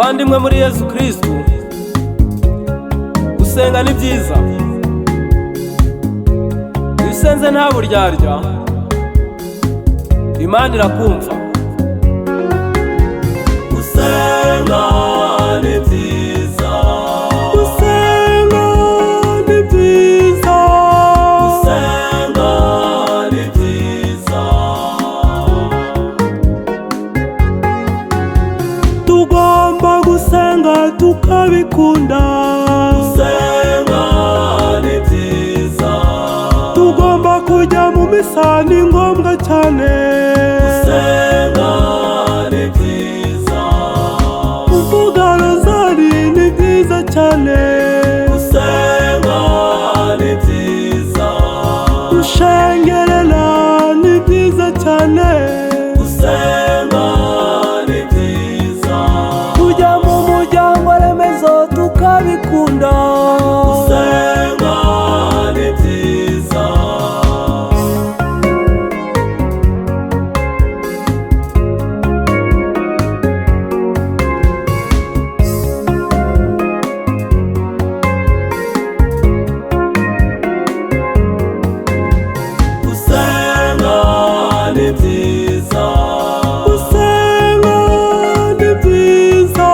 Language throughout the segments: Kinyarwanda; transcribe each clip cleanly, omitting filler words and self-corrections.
bavandimwe muri Yesu Kristo, gusenga ni byiza. Iyo usenze nta buryarya, Imana irakumva. Gusenga ni byiza, Gusenga ni byiza, gusenga ni byiza. tugomba gusenga tukabikunda. Gusenga ni byiza, Tugomba kujya mu misa, ni ngombwa cyane. gusenga ni byiza, Kuvuga rozari ni byiza cyane. gusenga ni byiza, Gushengerera ni byiza cyane. gusenga ni byiza, Kujya mu muryango remezo tukabikunda. gusenga ni byiza. Gusenga ni byiza, Gusenga ni byiza,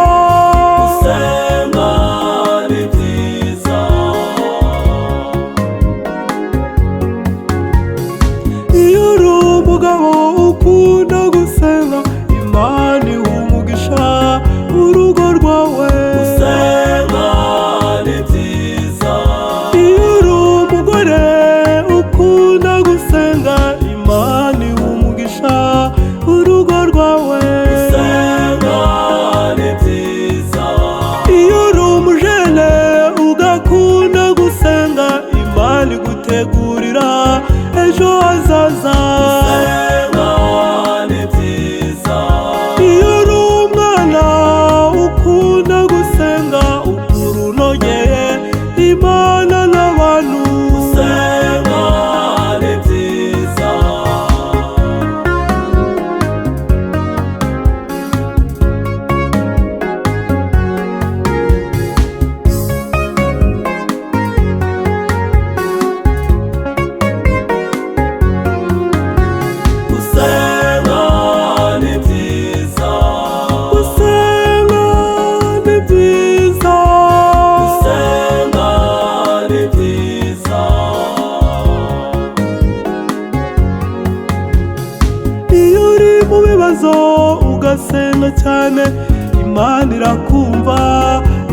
gusenga ni byiza. iyo uri umugabo ukunda gusenga, Imana iha umugisha urugo rwawe. Gusenga ni byiza, iyo uri umugore ukunda gusenga, Imana iha umugisha urugo rwawe. gusenga ni byiza, iyo uri umujene ugakunda gusenga, Imana igutegurira ejo hazaza. gusenga ni byiza, iyo uri umwana ukunda gusenga, ukura unogeye Imana n'abantu. gusenga ni byiza. Gusenga ni byiza, Gusenga ni byiza, gusenga ni byiza. iyo uri mu bibazo ugasenga cyane, Imana irakumva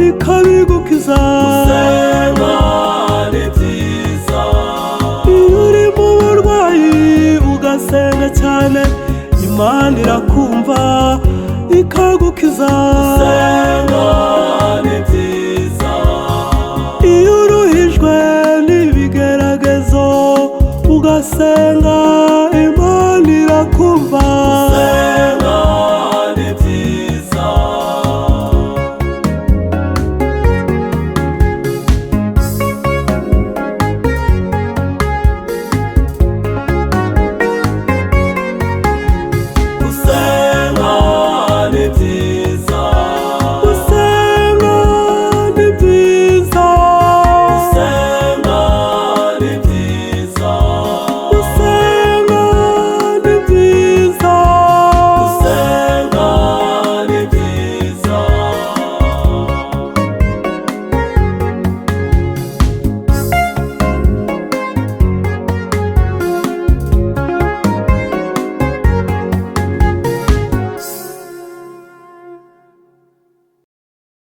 ikabigukiza. Gusenga ni byiza, iyo uri mu burwayi ugasenga cyane, Imana irakumva ikagukiza. gusenga